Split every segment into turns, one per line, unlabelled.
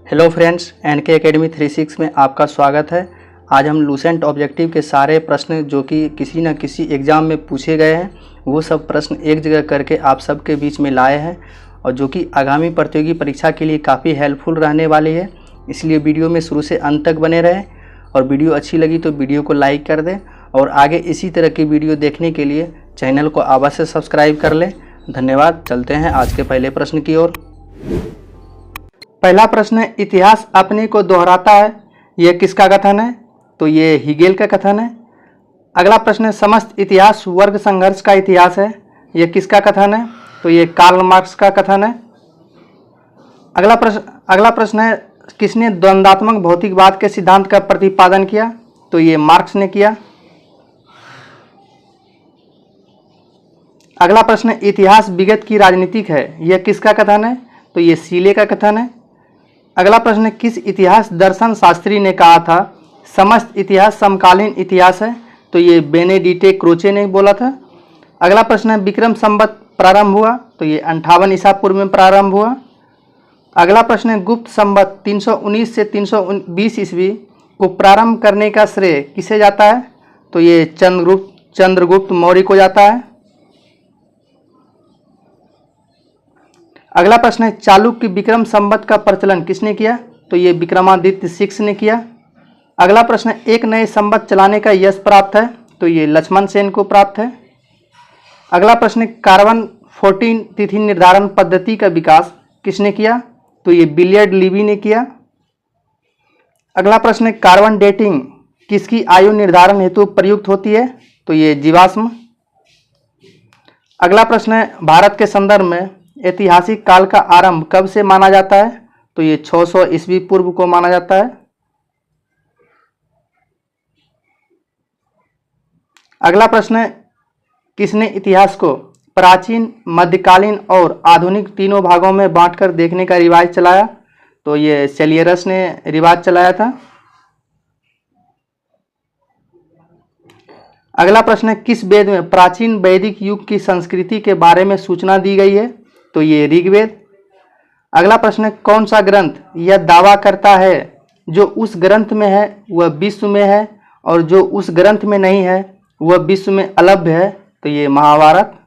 Hello friends, N K academy 36 में आपका स्वागत है। आज हम लूसेंट ऑब्जेक्टिव के सारे प्रश्न जो कि किसी न किसी एग्ज़ाम में पूछे गए हैं वो सब प्रश्न एक जगह करके आप सबके बीच में लाए हैं और जो कि आगामी प्रतियोगी परीक्षा के लिए काफ़ी हेल्पफुल रहने वाली है। इसलिए वीडियो में शुरू से अंत तक बने रहें और वीडियो अच्छी लगी तो वीडियो को लाइक कर दें और आगे इसी तरह की वीडियो देखने के लिए चैनल को अवश्य सब्सक्राइब कर लें। धन्यवाद। चलते हैं आज के पहले प्रश्न की ओर। पहला प्रश्न है, इतिहास अपने को दोहराता है, यह किसका कथन है? तो ये हीगेल का कथन है। अगला प्रश्न है, समस्त इतिहास वर्ग संघर्ष का इतिहास है, यह किसका कथन है? तो ये कार्ल मार्क्स का कथन है। अगला प्रश्न है, किसने द्वंद्वात्मक भौतिकवाद के सिद्धांत का प्रतिपादन किया? तो ये मार्क्स ने किया। अगला प्रश्न है, इतिहास विगत की राजनीतिक है, यह किसका कथन है? तो ये सीले का कथन है। अगला प्रश्न है, किस इतिहास दर्शन शास्त्री ने कहा था समस्त इतिहास समकालीन इतिहास है? तो ये बेनेडिक्ट क्रोचे ने बोला था। अगला प्रश्न है, विक्रम संवत प्रारंभ हुआ? तो ये 58 ईसा पूर्व में प्रारंभ हुआ। अगला प्रश्न है, गुप्त संवत 319 से 320 ईस्वी को प्रारंभ करने का श्रेय किसे जाता है? तो ये चंद्रगुप्त मौर्य को जाता है। अगला प्रश्न है, चालुक्य विक्रम संवत का प्रचलन किसने किया? तो ये विक्रमादित्य 6 ने किया। अगला प्रश्न है, एक नए संवत चलाने का यश प्राप्त है? तो ये लक्ष्मण सेन को प्राप्त है। अगला प्रश्न है, कार्बन 14 तिथि निर्धारण पद्धति का विकास किसने किया? तो ये बिलियर्ड लीवी ने किया। अगला प्रश्न है, कार्बन डेटिंग किसकी आयु निर्धारण हेतु प्रयुक्त होती है? तो ये जीवाश्म। अगला प्रश्न है, भारत के संदर्भ में ऐतिहासिक काल का आरंभ कब से माना जाता है? तो ये 600 ईस्वी पूर्व को माना जाता है। अगला प्रश्न है, किसने इतिहास को प्राचीन, मध्यकालीन और आधुनिक तीनों भागों में बांटकर देखने का रिवाज चलाया? तो ये सेलियरस ने रिवाज चलाया था। अगला प्रश्न है, किस वेद में प्राचीन वैदिक युग की संस्कृति के बारे में सूचना दी गई है? तो ये ऋग्वेद। अगला प्रश्न है, कौन सा ग्रंथ यह दावा करता है जो उस ग्रंथ में है वह विश्व में है और जो उस ग्रंथ में नहीं है वह विश्व में अलभ्य है? तो ये महाभारत।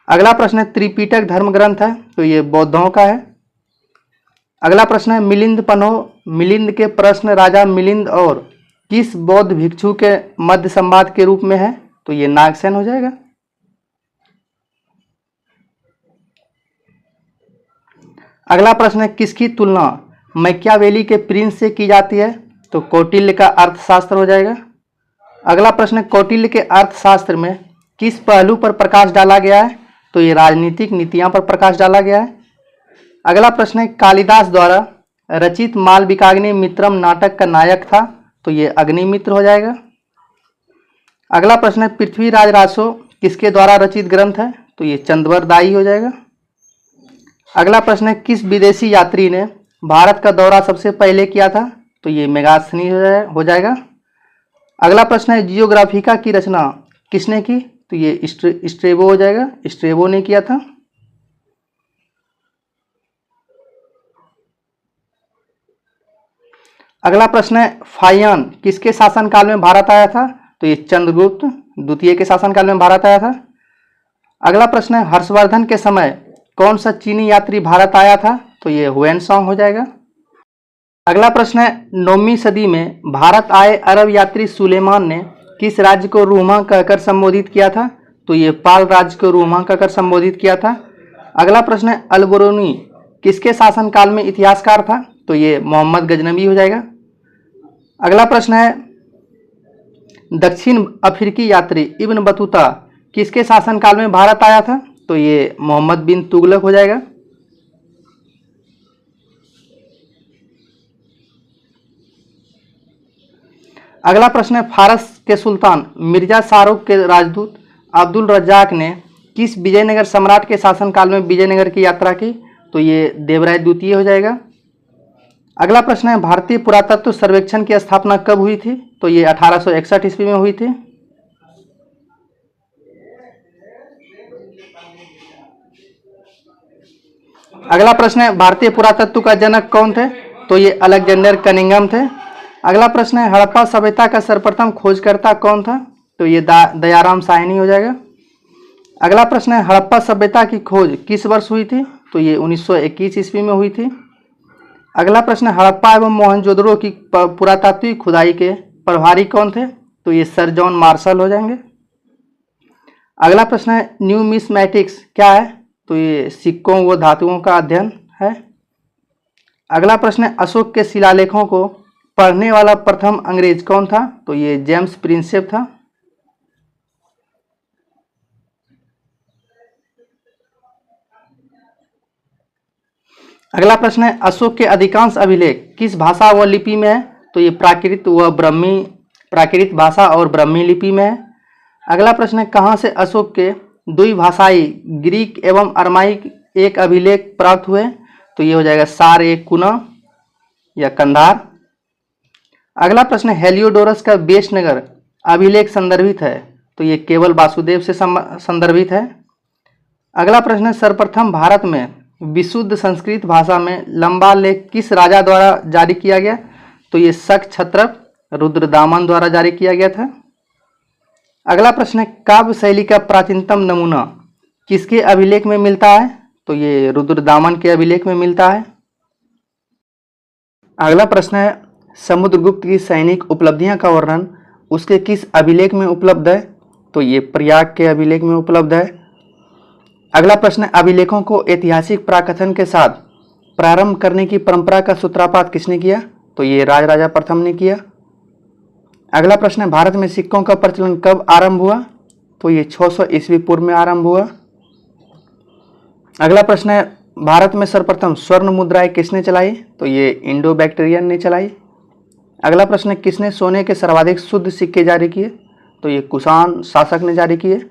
अगला प्रश्न है, त्रिपिटक धर्म ग्रंथ है? तो ये बौद्धों का है। अगला प्रश्न है, मिलिंद पन्हो मिलिंद के प्रश्न राजा मिलिंद और किस बौद्ध भिक्षु के मध्य संवाद के रूप में है? तो ये नागसेन हो जाएगा। अगला प्रश्न है, किसकी तुलना मैकियावेली के प्रिंस से की जाती है? तो कौटिल्य का अर्थशास्त्र हो जाएगा। अगला प्रश्न है, कौटिल्य के अर्थशास्त्र में किस पहलू पर प्रकाश डाला गया है? तो ये राजनीतिक नीतियां पर प्रकाश डाला गया है। अगला प्रश्न है, कालिदास द्वारा रचित मालविकाग्नि मित्रम नाटक का नायक था? तो ये अग्निमित्र हो जाएगा। अगला प्रश्न है, पृथ्वीराज रासो किसके द्वारा रचित ग्रंथ है? तो ये चंद्रवर दाई हो जाएगा। अगला प्रश्न है, किस विदेशी यात्री ने भारत का दौरा सबसे पहले किया था? तो ये मेगास्थनी हो जाएगा। अगला प्रश्न है, जियोग्राफिका की रचना किसने की? तो ये स्ट्रेबो हो जाएगा, स्ट्रेबो ने किया था। अगला प्रश्न है, फाहियान किसके शासनकाल में भारत आया था? तो ये चंद्रगुप्त द्वितीय के शासनकाल में भारत आया था। अगला प्रश्न है, हर्षवर्धन के समय कौन सा चीनी यात्री भारत आया था? तो ये हुएनसांग हो जाएगा। अगला प्रश्न है, 9वीं सदी में भारत आए अरब यात्री सुलेमान ने किस राज्य को रूमा कहकर संबोधित किया था? तो ये पाल राज्य को रूमा कहकर संबोधित किया था। अगला प्रश्न है, अलबरूनी किसके शासनकाल में इतिहासकार था? तो ये मोहम्मद गजनवी हो जाएगा। अगला प्रश्न है, दक्षिण अफ्रीकी यात्री इब्न बतूता किसके शासनकाल में भारत आया था? तो ये मोहम्मद बिन तुगलक हो जाएगा। अगला प्रश्न है, फारस के सुल्तान मिर्जा शाहरुख के राजदूत अब्दुल रज्जाक ने किस विजयनगर सम्राट के शासनकाल में विजयनगर की यात्रा की? तो ये देवराय द्वितीय हो जाएगा। अगला प्रश्न है, भारतीय पुरातत्व सर्वेक्षण की स्थापना कब हुई थी? तो ये 1861 ईस्वी में हुई थी। अगला प्रश्न है भारतीय पुरातत्व का जनक कौन थे? तो ये अलेक्जेंडर कनिंघम थे। अगला प्रश्न है हड़प्पा सभ्यता का सर्वप्रथम खोजकर्ता कौन था? तो ये दयाराम साहनी हो जाएगा। अगला प्रश्न है हड़प्पा सभ्यता की खोज किस वर्ष हुई थी? तो ये 1921 ईस्वी में हुई थी। अगला प्रश्न है हड़प्पा एवं मोहनजोदड़ो की पुरातात्विक खुदाई के प्रभारी कौन थे? तो ये सर जॉन मार्शल हो जाएंगे। अगला प्रश्न है न्यूमिस्मैटिक्स क्या है? तो ये सिक्कों व धातुओं का अध्ययन है। अगला प्रश्न है अशोक के शिलालेखों को पढ़ने वाला प्रथम अंग्रेज कौन था? तो ये जेम्स प्रिंसेप था। अगला प्रश्न है अशोक के अधिकांश अभिलेख किस भाषा व लिपि में है? तो ये प्राकृत भाषा और ब्रह्मी लिपि में है। अगला प्रश्न है कहाँ से अशोक के द्विभाषाई ग्रीक एवं अरमाइक एक अभिलेख प्राप्त हुए? तो ये हो जाएगा सार ए कुना या कंधार। अगला प्रश्न है हेलियोडोरस का बेश नगर अभिलेख संदर्भित है? तो ये केवल वासुदेव से संदर्भित है। अगला प्रश्न है सर्वप्रथम भारत में विशुद्ध संस्कृत भाषा में लंबा लेख किस राजा द्वारा जारी किया गया? तो ये शक क्षत्रप रुद्रदामन द्वारा जारी किया गया था। अगला प्रश्न है काव्य शैली का प्राचीनतम नमूना किसके अभिलेख में मिलता है? तो ये रुद्रदामन के अभिलेख में मिलता है। अगला प्रश्न है समुद्रगुप्त की सैनिक उपलब्धियां का वर्णन उसके किस अभिलेख में उपलब्ध है? तो ये प्रयाग के अभिलेख में उपलब्ध है। अगला प्रश्न है अभिलेखों को ऐतिहासिक प्राकथन के साथ प्रारंभ करने की परंपरा का सूत्रपात किसने किया? तो ये राजराजा प्रथम ने किया। अगला प्रश्न है भारत में सिक्कों का प्रचलन कब आरंभ हुआ? तो ये 600 ईस्वी पूर्व में आरंभ हुआ। अगला प्रश्न है भारत में सर्वप्रथम स्वर्ण मुद्राएं किसने चलाई? तो ये इंडो बैक्टीरियन ने चलाई। अगला प्रश्न है किसने सोने के सर्वाधिक शुद्ध सिक्के जारी किए? तो ये कुषाण शासक ने जारी किए।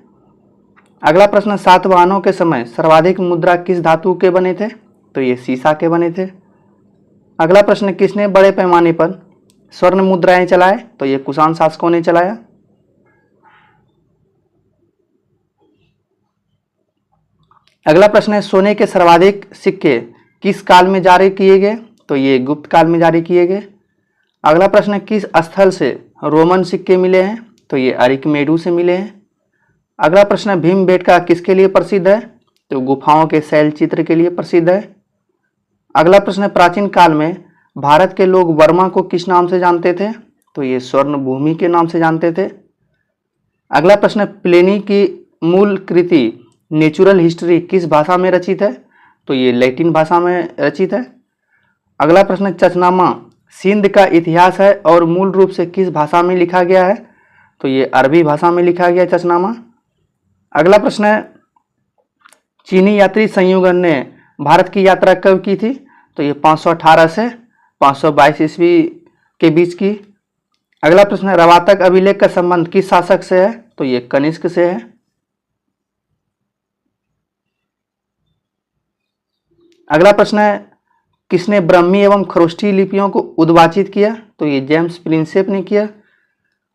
अगला प्रश्न सातवाहनों के समय सर्वाधिक मुद्रा किस धातु के बने थे? तो ये सीसा के बने थे। अगला प्रश्न किसने बड़े पैमाने पर स्वर्ण मुद्राएं चलाए? तो ये कुषाण शासकों ने चलाया। अगला प्रश्न है सोने के सर्वाधिक सिक्के किस काल में जारी किए गए? तो ये गुप्त काल में जारी किए गए। अगला प्रश्न है किस स्थल से रोमन सिक्के मिले हैं? तो ये अरिकमेडू से मिले हैं। अगला प्रश्न है भीमबेटका किसके लिए प्रसिद्ध है? तो गुफाओं के शैल चित्र के लिए प्रसिद्ध है। अगला प्रश्न है प्राचीन काल में भारत के लोग वर्मा को किस नाम से जानते थे? तो ये स्वर्ण भूमि के नाम से जानते थे। अगला प्रश्न है प्लेनी की मूल कृति नेचुरल हिस्ट्री किस भाषा में रचित है? तो ये लैटिन भाषा में रचित है। अगला प्रश्न चचनामा सिंध का इतिहास है और मूल रूप से किस भाषा में लिखा गया है? तो ये अरबी भाषा में लिखा गया चचनामा। अगला प्रश्न है चीनी यात्री संयुगन ने भारत की यात्रा कब की थी? तो ये 518 से 522 ईस्वी के बीच की। अगला प्रश्न है रवातक अभिलेख का संबंध किस शासक से है? तो ये कनिष्क से है। अगला प्रश्न है किसने ब्रह्मी एवं खरोष्ठी लिपियों को उद्वाचित किया? तो ये जेम्स प्रिंसेप ने किया।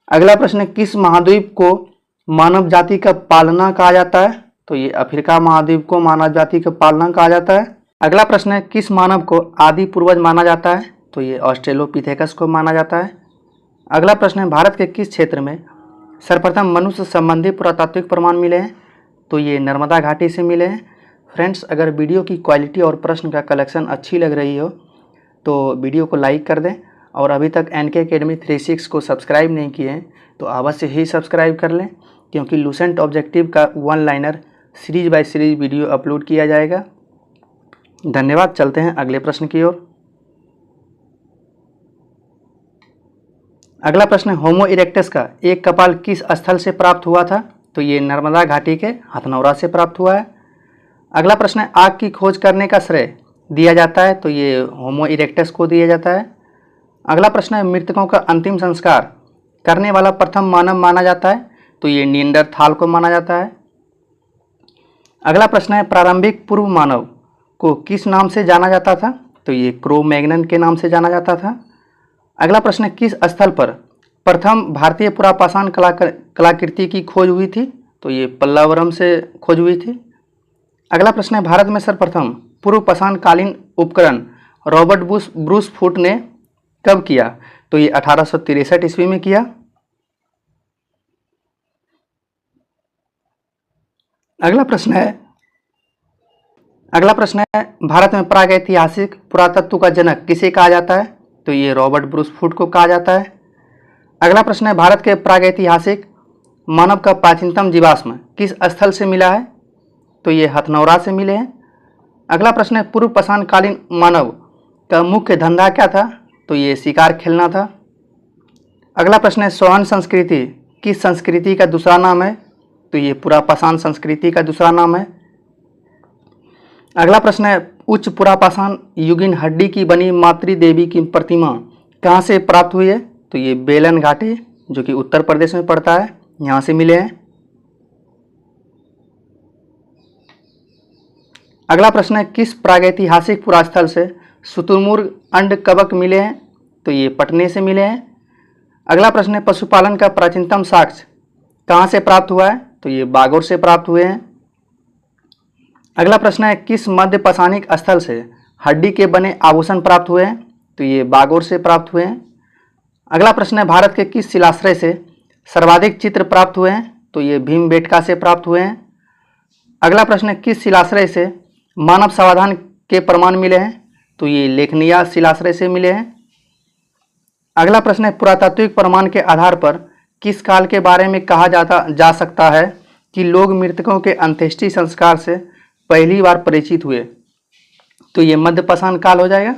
अगला प्रश्न है किस महाद्वीप को मानव जाति का पालना कहा जाता है? तो ये अफ्रीका महाद्वीप को मानव जाति का पालना कहा जाता है। अगला प्रश्न है किस मानव को आदि पूर्वज माना जाता है? तो ये ऑस्ट्रेलोपिथेकस को माना जाता है। अगला प्रश्न है भारत के किस क्षेत्र में सर्वप्रथम मनुष्य संबंधी पुरातात्विक प्रमाण मिले हैं? तो ये नर्मदा घाटी से मिले हैं। फ्रेंड्स, अगर वीडियो की क्वालिटी और प्रश्न का कलेक्शन अच्छी लग रही हो तो वीडियो को लाइक कर दें और अभी तक एनके अकेडमी 36 को सब्सक्राइब नहीं किए हैं तो अवश्य ही सब्सक्राइब कर लें, क्योंकि लूसेंट ऑब्जेक्टिव का one liner series by series video upload किया जाएगा। धन्यवाद। चलते हैं अगले प्रश्न की ओर। अगला प्रश्न है होमो इरेक्टस का एक कपाल किस स्थल से प्राप्त हुआ था? तो ये नर्मदा घाटी के हथनौरा से प्राप्त हुआ है। अगला प्रश्न है आग की खोज करने का श्रेय दिया जाता है? तो ये होमो इरेक्टस को दिया जाता है। अगला प्रश्न है मृतकों का अंतिम संस्कार करने वाला प्रथम मानव माना जाता है? तो ये निएंडरथाल को माना जाता है। अगला प्रश्न है प्रारंभिक पूर्व मानव को किस नाम से जाना जाता था? तो ये क्रो मैग्नन के नाम से जाना जाता था। अगला प्रश्न है किस स्थल पर प्रथम भारतीय पुरापाषाण कलाकृति की खोज हुई थी? तो ये पल्लावरम से खोज हुई थी। अगला प्रश्न है भारत में सर्वप्रथम पूर्व पाषाणकालीन उपकरण रॉबर्ट ब्रूस फूट ने कब किया? तो ये 1863 ईस्वी में किया। अगला प्रश्न है भारत में प्रागैतिहासिक पुरातत्व का जनक किसे कहा जाता है? तो ये रॉबर्ट ब्रूस फूट को कहा जाता है। अगला प्रश्न है भारत के प्रागैतिहासिक मानव का प्राचीनतम जीवाश्म किस स्थल से मिला है? तो ये हथनौरा से मिले हैं। अगला प्रश्न है पूर्व पाषाणकालीन मानव का मुख्य धंधा क्या था? तो ये शिकार खेलना था। अगला प्रश्न है सोहन संस्कृति किस संस्कृति का दूसरा नाम है? तो ये पुरापाषाण संस्कृति का दूसरा नाम है। अगला प्रश्न है उच्च पुरापाषाण युगीन हड्डी की बनी मातृ देवी की प्रतिमा कहाँ से प्राप्त हुई है? तो ये बेलन घाटी जो कि उत्तर प्रदेश में पड़ता है, यहाँ से मिले हैं। अगला प्रश्न है किस प्रागैतिहासिक पुरास्थल से शुतुरमुर्ग अंड कवक मिले हैं? तो ये पटने से मिले हैं। अगला प्रश्न है पशुपालन का प्राचीनतम साक्ष्य कहाँ से प्राप्त हुआ है? तो ये बागोर से प्राप्त हुए हैं। अगला प्रश्न है किस मध्य पाषाणिक स्थल से हड्डी के बने आभूषण प्राप्त हुए हैं? तो ये बागोर से प्राप्त हुए हैं। अगला प्रश्न है भारत के किस शिलाश्रय से सर्वाधिक चित्र प्राप्त हुए हैं? तो ये भीमबेटका से प्राप्त हुए हैं। अगला प्रश्न है किस शिलाश्रय से मानव समाधान के प्रमाण मिले हैं? तो ये लेखनिया शिलाश्रय से मिले हैं। अगला प्रश्न है पुरातात्विक प्रमाण के आधार पर किस काल के बारे में कहा जा सकता है कि लोग मृतकों के अंत्येष्टि संस्कार से पहली बार परिचित हुए? तो ये मध्य पाषाण काल हो जाएगा।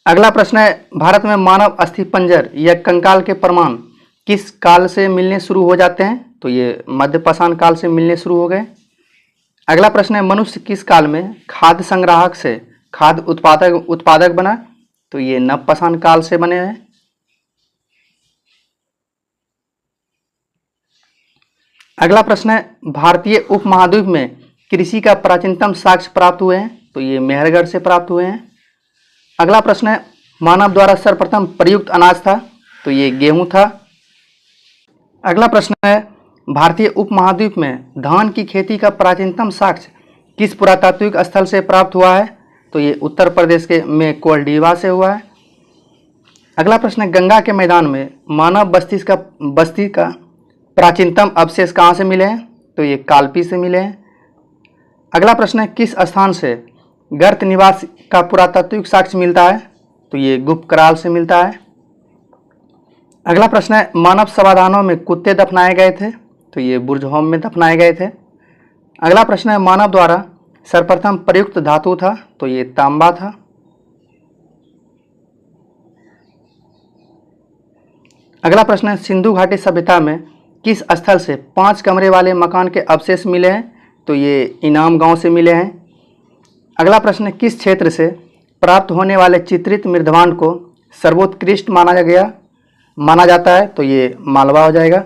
अगला प्रश्न है भारत में मानव अस्थिपंजर या कंकाल के प्रमाण किस काल से मिलने शुरू हो जाते हैं? तो ये मध्य पाषाण काल से मिलने शुरू हो गए। अगला प्रश्न है मनुष्य किस काल में खाद्य संग्राहक से खाद्य उत्पादक बना? तो ये नवपाषाण काल से बने हैं। अगला प्रश्न है भारतीय उपमहाद्वीप में कृषि का प्राचीनतम साक्ष्य प्राप्त हुए हैं? तो ये मेहरगढ़ से प्राप्त हुए हैं। अगला प्रश्न है मानव द्वारा सर्वप्रथम प्रयुक्त अनाज था? तो ये गेहूं था। अगला प्रश्न है भारतीय उपमहाद्वीप में धान की खेती का प्राचीनतम साक्ष्य किस पुरातात्विक स्थल से प्राप्त हुआ है? तो ये उत्तर प्रदेश के में कोल्डीवा से हुआ है। अगला प्रश्न है गंगा के मैदान में मानव बस्ती का प्राचीनतम अवशेष कहाँ से मिले हैं? तो ये कालपी से मिले हैं। अगला प्रश्न है किस स्थान से गर्त निवास का पुरातात्विक साक्ष्य मिलता है? तो ये गुप्त कराल से मिलता है। अगला प्रश्न है मानव समाधानों में कुत्ते दफनाए गए थे? तो ये बुर्जहोम में दफनाए गए थे। अगला प्रश्न है मानव द्वारा सर्वप्रथम प्रयुक्त धातु था? तो ये तांबा था। अगला प्रश्न है सिंधु घाटी सभ्यता में किस स्थल से 5 कमरे वाले मकान के अवशेष मिले हैं? तो ये इनाम गांव से मिले हैं। अगला प्रश्न है किस क्षेत्र से प्राप्त होने वाले चित्रित मृदभांड को सर्वोत्कृष्ट माना जाता है? तो ये मालवा हो जाएगा।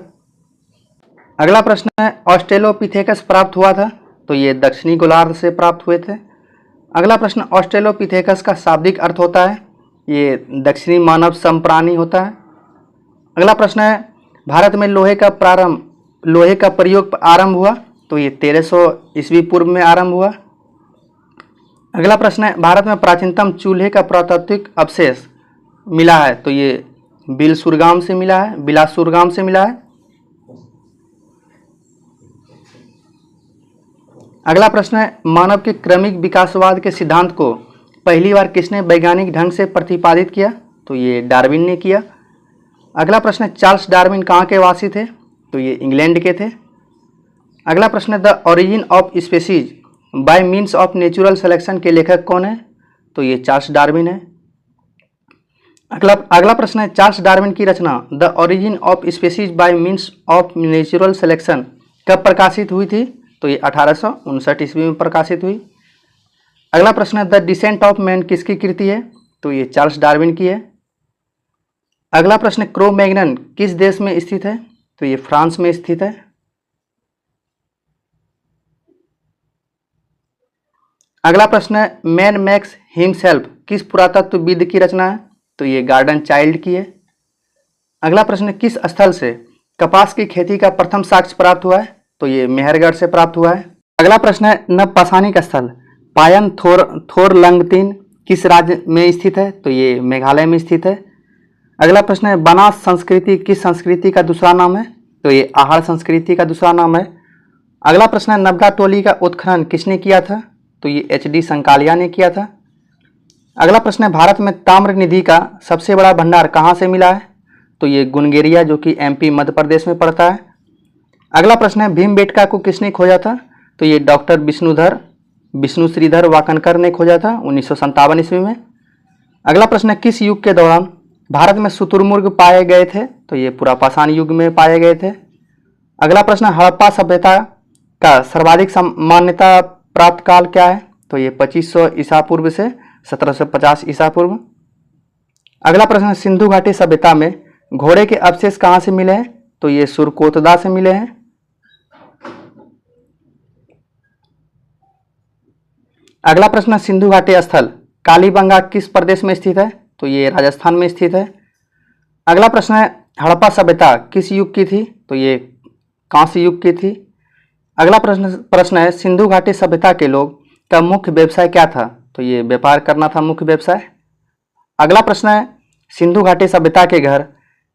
अगला प्रश्न है ऑस्ट्रेलोपिथेकस प्राप्त हुआ था? तो ये दक्षिणी गोलार्ध से प्राप्त हुए थे। अगला प्रश्न ऑस्ट्रेलोपिथेकस का शाब्दिक अर्थ होता है? ये दक्षिणी मानव समप्राणी होता है। अगला प्रश्न है भारत में लोहे का प्रयोग आरंभ हुआ? तो ये 1300 ईस्वी पूर्व में आरंभ हुआ। अगला प्रश्न है भारत में प्राचीनतम चूल्हे का पुरातात्विक अवशेष मिला है? तो ये बिलासुरगाम से मिला है। अगला प्रश्न है मानव के क्रमिक विकासवाद के सिद्धांत को पहली बार किसने वैज्ञानिक ढंग से प्रतिपादित किया? तो ये डार्विन ने किया। अगला प्रश्न है चार्ल्स डार्विन कहाँ के वासी थे? तो ये इंग्लैंड के थे। अगला प्रश्न है the origin of species by means of natural selection के लेखक कौन है? तो ये चार्ल्स डार्विन है। अगला प्रश्न है चार्ल्स डार्विन की रचना the origin of species by means of natural selection कब प्रकाशित हुई थी? तो ये 1859 ईस्वी में प्रकाशित हुई। अगला प्रश्न है द डिसेंट ऑफ मैन किसकी कृति है? तो ये चार्ल्स डार्विन की है। अगला प्रश्न क्रो मैग्नन किस देश में स्थित है? तो ये फ्रांस में स्थित है। अगला प्रश्न है मैन मैक्स हिमसेल्फ किस पुरातत्वविद की रचना है? तो ये गार्डन चाइल्ड की है। अगला प्रश्न किस स्थल से कपास की खेती का प्रथम साक्ष्य प्राप्त हुआ है? तो ये मेहरगढ़ से प्राप्त हुआ है। अगला प्रश्न है नवपाषाणिक स्थल पायन थोरलंगतिन किस राज्य में स्थित है? तो ये मेघालय में स्थित है। अगला प्रश्न है बनास संस्कृति किस संस्कृति का दूसरा नाम है? तो ये आहार संस्कृति का दूसरा नाम है। अगला प्रश्न है नबगा टोली का उत्खनन किसने किया था? तो ये एच.डी. संकालिया ने किया था। अगला प्रश्न है भारत में ताम्र निधि का सबसे बड़ा भंडार कहाँ से मिला है? तो ये गुनगेरिया जो कि एमपी मध्य प्रदेश में पड़ता है। अगला प्रश्न है भीमबेटका को किसने खोजा था? तो ये डॉक्टर विष्णु श्रीधर वाकनकर ने खोजा था 1957 ईस्वी में। अगला प्रश्न है किस युग के दौरान भारत में शुतुरमुर्ग पाए गए थे? तो ये पुरापाषाण युग में पाए गए थे। अगला प्रश्न हड़प्पा सभ्यता का सर्वाधिक मान्यता प्राप्त काल क्या है? तो ये 2500 ईसा पूर्व से 1750 ईसा पूर्व। अगला प्रश्न सिंधु घाटी सभ्यता में घोड़े के अवशेष कहाँ से मिले हैं? तो ये सुरकोतदा से मिले हैं। अगला प्रश्न सिंधु घाटी स्थल कालीबंगा किस प्रदेश में स्थित है? तो ये राजस्थान में स्थित है। अगला प्रश्न है हड़प्पा सभ्यता किस युग की थी? तो ये कांस्य युग की थी। अगला प्रश्न है सिंधु घाटी सभ्यता के लोग का मुख्य व्यवसाय क्या था? तो ये व्यापार करना था मुख्य व्यवसाय। अगला प्रश्न है सिंधु घाटी सभ्यता के घर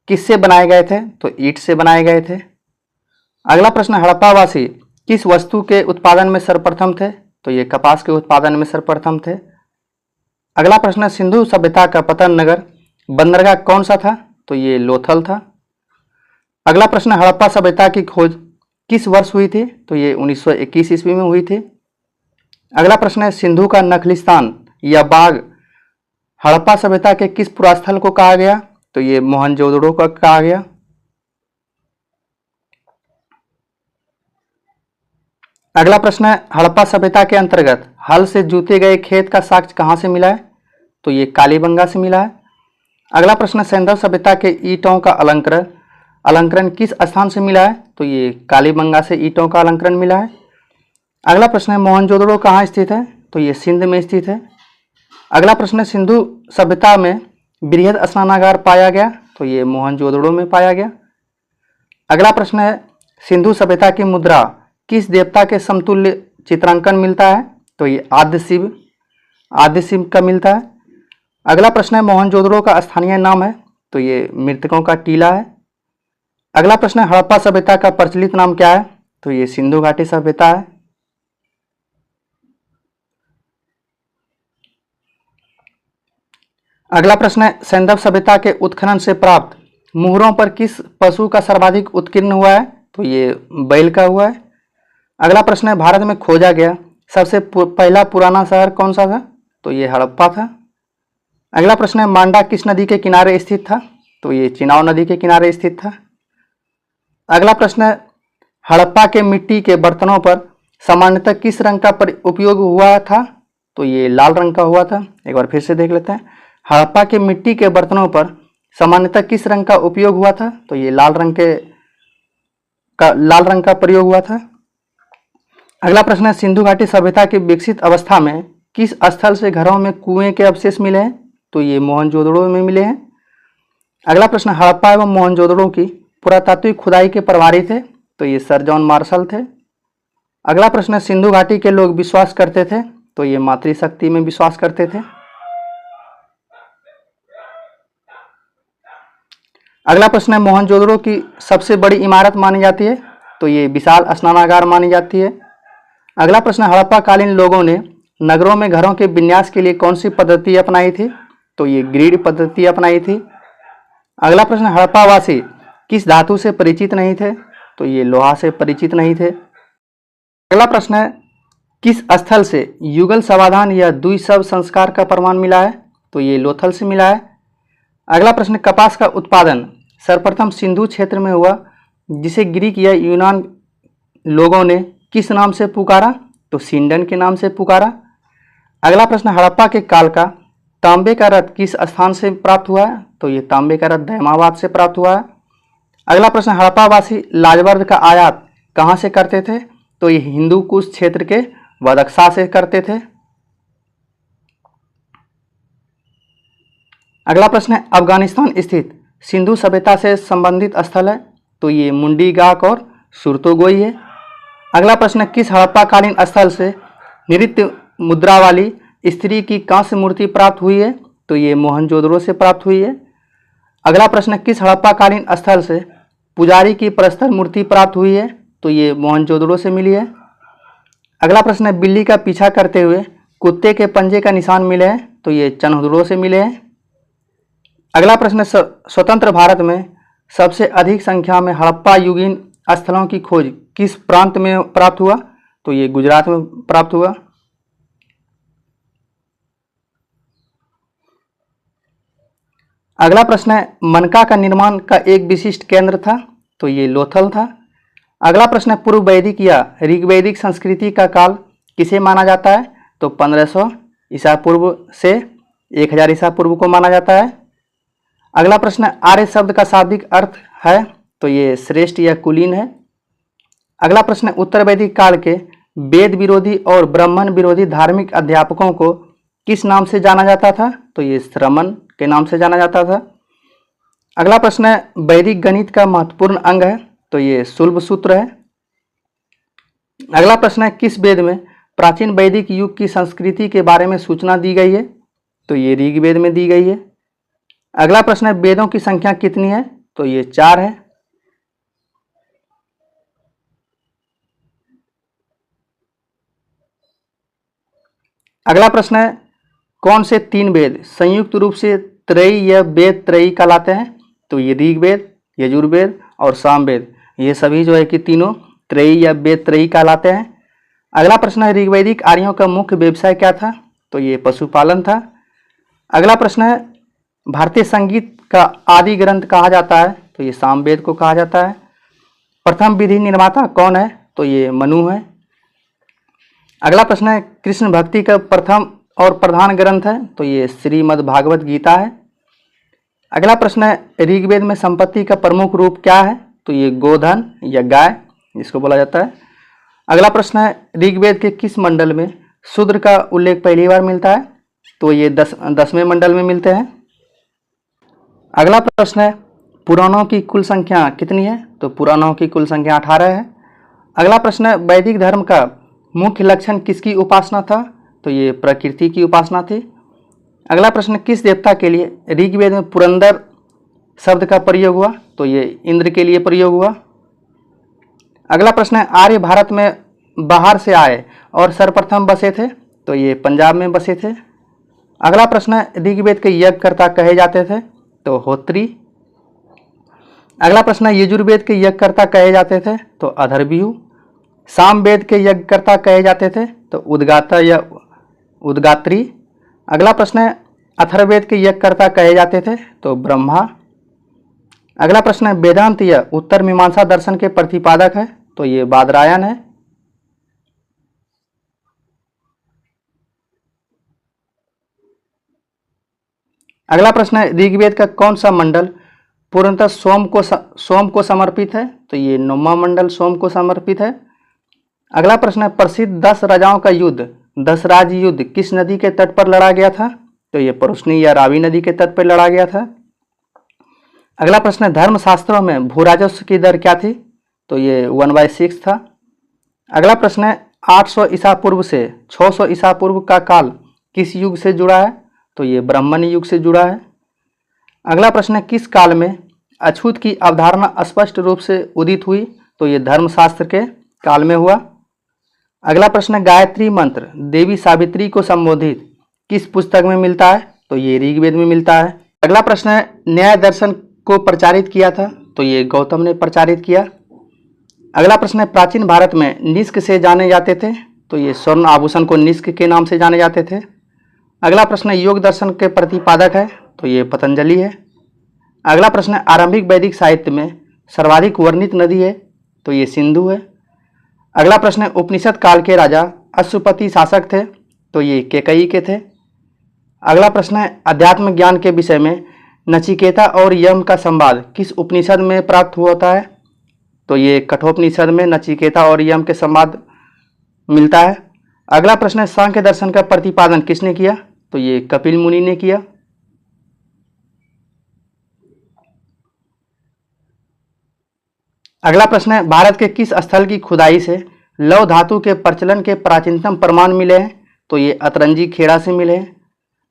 किससे बनाए गए थे? तो ईंट से बनाए गए थे। अगला प्रश्न हड़प्पावासी किस वस्तु के उत्पादन में सर्वप्रथम थे? तो ये कपास के उत्पादन में सर्वप्रथम थे। अगला प्रश्न सिंधु सभ्यता का पतन नगर बंदरगाह कौन सा था? तो ये लोथल था। अगला प्रश्न हड़प्पा सभ्यता की खोज किस वर्ष हुई थी? तो ये 1921 ईस्वी में हुई थी। अगला प्रश्न है सिंधु का नखलिस्तान या बाग हड़प्पा सभ्यता के किस पुरास्थल को कहा गया? तो ये मोहनजोदड़ो को कहा गया। अगला प्रश्न है हड़प्पा सभ्यता के अंतर्गत हल से जोते गए खेत का साक्ष्य कहाँ से मिला है? तो ये कालीबंगा से मिला है। अगला प्रश्न सैंधव सभ्यता के ईंटों का अलंकरण किस स्थान से मिला है? तो ये कालीबंगा से ईंटों का अलंकरण मिला है। अगला प्रश्न है मोहनजोदड़ो कहाँ स्थित है? तो ये सिंध में स्थित है। अगला प्रश्न सिंधु सभ्यता में बृहद स्नानागार पाया गया? तो ये मोहनजोदड़ो में पाया गया। अगला प्रश्न है सिंधु सभ्यता की मुद्रा किस देवता के समतुल्य चित्रांकन मिलता है? तो ये आद्य शिव का मिलता है। अगला प्रश्न है मोहनजोदड़ो का स्थानीय नाम है? तो ये मृतकों का टीला है। अगला प्रश्न है हड़प्पा सभ्यता का प्रचलित नाम क्या है? तो ये सिंधु घाटी सभ्यता है। अगला प्रश्न है सैंधव सभ्यता के उत्खनन से प्राप्त मुहरों पर किस पशु का सर्वाधिक उत्कीर्ण हुआ है? तो ये बैल का हुआ है। अगला प्रश्न है भारत में खोजा गया सबसे पहला पुराना शहर कौन सा था? तो ये हड़प्पा था। अगला प्रश्न है मांडा किस नदी के किनारे स्थित था? तो ये चिनाव नदी के किनारे स्थित था। अगला प्रश्न है हड़प्पा के मिट्टी के बर्तनों पर सामान्यतः किस रंग का उपयोग हुआ था? तो ये लाल रंग का हुआ था। एक बार फिर से देख लेते हैं हड़प्पा के मिट्टी के बर्तनों पर सामान्यतः किस रंग का उपयोग हुआ था? तो ये लाल रंग का प्रयोग हुआ था। अगला प्रश्न है सिंधु घाटी सभ्यता की विकसित अवस्था में किस स्थल से घरों में कुएं के अवशेष मिले हैं? तो ये मोहनजोदड़ो में मिले हैं। अगला प्रश्न हड़प्पा एवं मोहनजोदड़ो की पुरातात्विक खुदाई के प्रभारी थे? तो ये सर जॉन मार्शल थे। अगला प्रश्न सिंधु घाटी के लोग विश्वास करते थे? तो ये मातृशक्ति में विश्वास करते थे। अगला प्रश्न है मोहनजोदड़ो की सबसे बड़ी इमारत मानी जाती है? तो ये विशाल स्नानागार मानी जाती है। अगला प्रश्न हड़प्पा कालीन लोगों ने नगरों में घरों के विन्यास के लिए कौन सी पद्धति अपनाई थी? तो ये ग्रिड पद्धति अपनाई थी। अगला प्रश्न हड़प्पावासी किस धातु से परिचित नहीं थे? तो ये लोहा से परिचित नहीं थे। अगला प्रश्न है किस स्थल से युगल समाधान या द्विशव संस्कार का प्रमाण मिला है? तो ये लोथल से मिला है। अगला प्रश्न कपास का उत्पादन सर्वप्रथम सिंधु क्षेत्र में हुआ जिसे ग्रीक या यूनान लोगों ने किस नाम से पुकारा? तो सिंडन के नाम से पुकारा। अगला प्रश्न हड़प्पा के काल का तांबे का रथ किस स्थान से प्राप्त हुआ है? तो ये तांबे का रथ दहमाबाद से प्राप्त हुआ है। अगला प्रश्न हड़प्पावासी लाजवर्द का आयात कहाँ से करते थे? तो ये हिंदू कुश क्षेत्र के बदख्शा से करते थे। अगला प्रश्न है अफगानिस्तान स्थित सिंधु सभ्यता से संबंधित स्थल है? तो ये मुंडी गाक और सुरतोगोई है। अगला प्रश्न, किस हड़प्पाकालीन स्थल से नृत्य मुद्रा वाली स्त्री की कांस्य मूर्ति प्राप्त हुई है? तो ये मोहनजोदड़ो से प्राप्त हुई है। अगला प्रश्न, किस हड़प्पाकालीन स्थल से पुजारी की प्रस्तर मूर्ति प्राप्त हुई है? तो ये मोहनजोदड़ो से मिली है। अगला प्रश्न, बिल्ली का पीछा करते हुए कुत्ते के पंजे का निशान मिले हैं? तो ये चन्हुदड़ो से मिले हैं। अगला प्रश्न, स्वतंत्र भारत में सबसे अधिक संख्या में हड़प्पा युगीन स्थलों की खोज किस प्रांत में प्राप्त हुआ? तो ये गुजरात में प्राप्त हुआ। अगला प्रश्न है, मनका का निर्माण का एक विशिष्ट केंद्र था? तो ये लोथल था। अगला प्रश्न है, पूर्व वैदिक या ऋग्वैदिक संस्कृति का काल किसे माना जाता है? तो 1500 ईसा पूर्व से 1000 ईसा पूर्व को माना जाता है। अगला प्रश्न है, आर्य शब्द का शाब्दिक अर्थ है? तो ये श्रेष्ठ या कुलीन है। अगला प्रश्न है, उत्तर वैदिक काल के वेद विरोधी और ब्राह्मण विरोधी धार्मिक अध्यापकों को किस नाम से जाना जाता था? तो ये श्रमण के नाम से जाना जाता था। अगला प्रश्न है, वैदिक गणित का महत्वपूर्ण अंग है? तो ये शुल्ब सूत्र है। अगला प्रश्न है, किस वेद में प्राचीन वैदिक युग की संस्कृति के बारे में सूचना दी गई है? तो ये ऋग्वेद में दी गई है। अगला प्रश्न है, वेदों की संख्या कितनी है? तो ये 4 है। अगला प्रश्न है, कौन से 3 वेद संयुक्त रूप से त्रयी या वेद त्रयी कहलाते हैं? तो ये ऋग्वेद, यजुर्वेद और सामवेद, ये सभी जो है कि तीनों त्रयी या वेद त्रयी कहलाते हैं। अगला प्रश्न है, ऋग्वैदिक आर्यों का मुख्य व्यवसाय क्या था? तो ये पशुपालन था। अगला प्रश्न है, भारतीय संगीत का आदि ग्रंथ कहा जाता है? तो ये सामवेद को कहा जाता है। प्रथम विधि निर्माता कौन है? तो ये मनु है। अगला प्रश्न है, कृष्ण भक्ति का प्रथम और प्रधान ग्रंथ है? तो ये श्रीमद् भागवत गीता है। अगला प्रश्न है, ऋग्वेद में संपत्ति का प्रमुख रूप क्या है? तो ये गोधन या गाय जिसको बोला जाता है। अगला प्रश्न है, ऋग्वेद के किस मंडल में शूद्र का उल्लेख पहली बार मिलता है? तो ये 10वें मंडल में मिलते हैं। अगला प्रश्न है, पुराणों की कुल संख्या कितनी है? तो पुराणों की कुल संख्या 18 है। अगला प्रश्न है, वैदिक धर्म का मुख्य लक्षण किसकी उपासना था? तो ये प्रकृति की उपासना थी। अगला प्रश्न, किस देवता के लिए ऋग्वेद में पुरंदर शब्द का प्रयोग हुआ? तो ये इंद्र के लिए प्रयोग हुआ। अगला प्रश्न है, आर्य भारत में बाहर से आए और सर्वप्रथम बसे थे? तो ये पंजाब में बसे थे। अगला प्रश्न है, ऋग्वेद के यज्ञकर्ता कहे जाते थे? तो होत्री। अगला प्रश्न है, यजुर्वेद के यज्ञकर्ता कहे जाते थे? तो अधर्व्यूह। सामवेद के यज्ञकर्ता कहे जाते थे? तो उद्गाता या उद्गात्री। अगला प्रश्न है, अथर्ववेद के यज्ञकर्ता कहे जाते थे? तो ब्रह्मा। अगला प्रश्न है, वेदांत या उत्तर मीमांसा दर्शन के प्रतिपादक है? तो ये बादरायण है। अगला प्रश्न है, ऋग्वेद का कौन सा मंडल पूर्णतः सोम को समर्पित है? तो ये 9वां मंडल सोम को समर्पित है। अगला प्रश्न है, प्रसिद्ध 10 राजाओं का युद्ध दशराज युद्ध किस नदी के तट पर लड़ा गया था? तो ये परुष्णी या रावी नदी के तट पर लड़ा गया था। अगला प्रश्न है, धर्मशास्त्रों में भूराजस्व की दर क्या थी? तो ये 1/6 था। अगला प्रश्न है, 800 ईसा पूर्व से 600 ईसा पूर्व का काल किस युग से जुड़ा है? तो ये ब्राह्मण युग से जुड़ा है। अगला प्रश्न है, किस काल में अछूत की अवधारणा स्पष्ट रूप से उदित हुई? तो ये धर्मशास्त्र के काल में हुआ। अगला प्रश्न है, गायत्री मंत्र देवी सावित्री को संबोधित किस पुस्तक में मिलता है? तो ये ऋग्वेद में मिलता है। अगला प्रश्न है, न्याय दर्शन को प्रचारित किया था? तो ये गौतम ने प्रचारित किया। अगला प्रश्न है, प्राचीन भारत में निष्क से जाने जाते थे? तो ये स्वर्ण आभूषण को निष्क के नाम से जाने जाते थे। अगला प्रश्न है, योग दर्शन के प्रतिपादक है? तो ये पतंजलि है। अगला प्रश्न है, आरंभिक वैदिक साहित्य में सर्वाधिक वर्णित नदी है? तो ये सिंधु है। अगला प्रश्न है, उपनिषद काल के राजा अश्वपति शासक थे? तो ये केकई के थे। अगला प्रश्न है, अध्यात्म ज्ञान के विषय में नचिकेता और यम का संवाद किस उपनिषद में प्राप्त होता है? तो ये कठोपनिषद में नचिकेता और यम के संवाद मिलता है। अगला प्रश्न है, सांख्य दर्शन का प्रतिपादन किसने किया? तो ये कपिल मुनि ने किया। अगला प्रश्न है, भारत के किस स्थल की खुदाई से लौह धातु के प्रचलन के प्राचीनतम प्रमाण मिले हैं, तो ये अतरंजी खेड़ा से मिले हैं।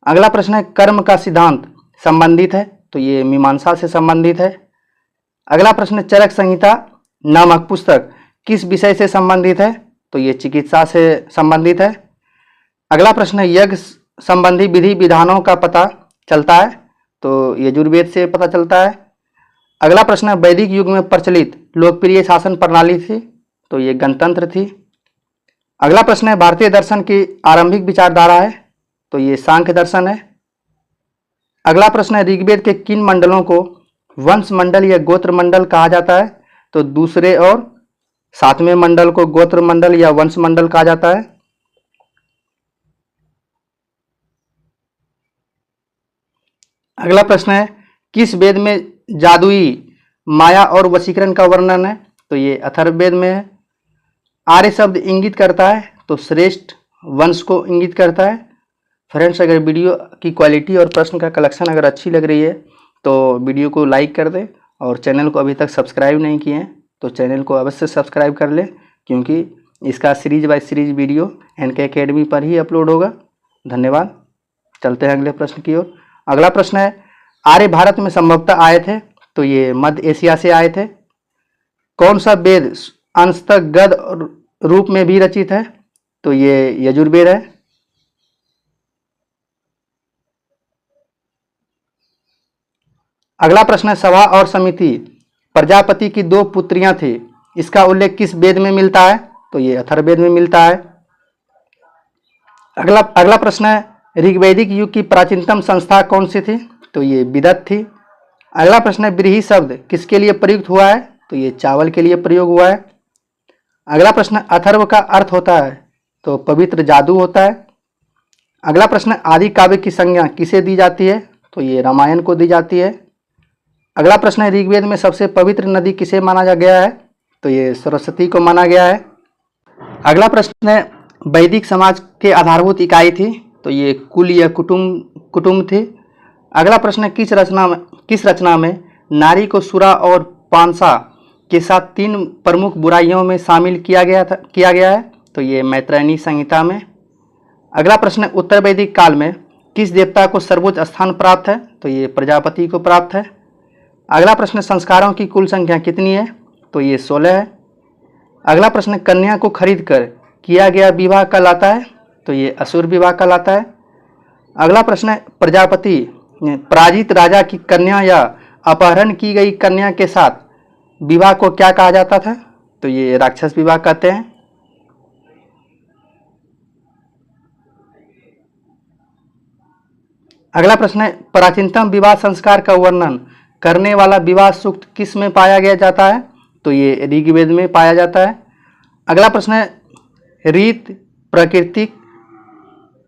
अगला प्रश्न है कर्म का सिद्धांत संबंधित है, तो ये मीमांसा से संबंधित है। अगला प्रश्न है चरक संहिता नामक पुस्तक किस विषय से संबंधित है, तो ये चिकित्सा से संबंधित है। अगला प्रश्न है यज्ञ संबंधी विधि विधानों का पता चलता है, तो यजुर्वेद से पता चलता है। अगला प्रश्न है वैदिक युग में प्रचलित लोकप्रिय शासन प्रणाली थी, तो ये गणतंत्र थी। अगला प्रश्न है भारतीय दर्शन की आरंभिक विचारधारा है, तो ये सांख्य दर्शन है। अगला प्रश्न है ऋग्वेद के किन मंडलों को वंश मंडल या गोत्र मंडल कहा जाता है, तो दूसरे और सातवें मंडल को गोत्र मंडल या वंश मंडल कहा जाता है। अगला प्रश्न है किस वेद में जादुई माया और वशीकरण का वर्णन है, तो ये अथर्ववेद में है। आर्य शब्द इंगित करता है, तो श्रेष्ठ वंश को इंगित करता है। फ्रेंड्स, अगर वीडियो की क्वालिटी और प्रश्न का कलेक्शन अगर अच्छी लग रही है तो वीडियो को लाइक कर दें, और चैनल को अभी तक सब्सक्राइब नहीं किए हैं तो चैनल को अवश्य सब्सक्राइब कर लें, क्योंकि इसका series by series video NK academy पर ही अपलोड होगा। धन्यवाद। चलते हैं अगले प्रश्न की ओर। अगला प्रश्न है आर्य भारत में संभवतः आए थे, तो ये मध्य एशिया से आए थे। कौन सा वेद अंशतः गद रूप में भी रचित है, तो ये यजुर्वेद है। अगला प्रश्न है सभा और समिति प्रजापति की 2 पुत्रियां थी, इसका उल्लेख किस वेद में मिलता है, तो ये अथर्ववेद में मिलता है। अगला प्रश्न है ऋग्वैदिक युग की प्राचीनतम संस्था कौन सी थी, तो ये विदत थी। अगला प्रश्न है व्रीहि शब्द किसके लिए प्रयुक्त हुआ है, तो ये चावल के लिए प्रयोग हुआ है। अगला प्रश्न अथर्व का अर्थ होता है, तो पवित्र जादू होता है। अगला प्रश्न आदि काव्य की संज्ञा किसे दी जाती है, तो ये रामायण को दी जाती है। अगला प्रश्न है ऋग्वेद में सबसे पवित्र नदी किसे माना गया है, तो ये सरस्वती को माना गया है। अगला प्रश्न है वैदिक समाज के आधारभूत इकाई थी, तो ये कुल या कुटुंब थी। अगला प्रश्न है किस रचना में नारी को सुरा और पांसा के साथ 3 प्रमुख बुराइयों में शामिल किया गया है, तो ये मैत्रेयनी संहिता में। अगला प्रश्न है उत्तर वैदिक काल में किस देवता को सर्वोच्च स्थान प्राप्त है, तो ये प्रजापति को प्राप्त है। अगला प्रश्न संस्कारों की कुल संख्या कितनी है, तो ये 16 है। अगला प्रश्न कन्या को खरीद कर किया गया विवाह कहलाता है, तो ये असुर विवाह कहलाता है। अगला प्रश्न है प्रजापति पराजित राजा की कन्या या अपहरण की गई कन्या के साथ विवाह को क्या कहा जाता था, तो ये राक्षस विवाह कहते हैं। अगला प्रश्न है प्राचीनतम विवाह संस्कार का वर्णन करने वाला विवाह सूक्त किस में पाया गया जाता है, तो ये ऋग्वेद में पाया जाता है। अगला प्रश्न है रीत प्राकृतिक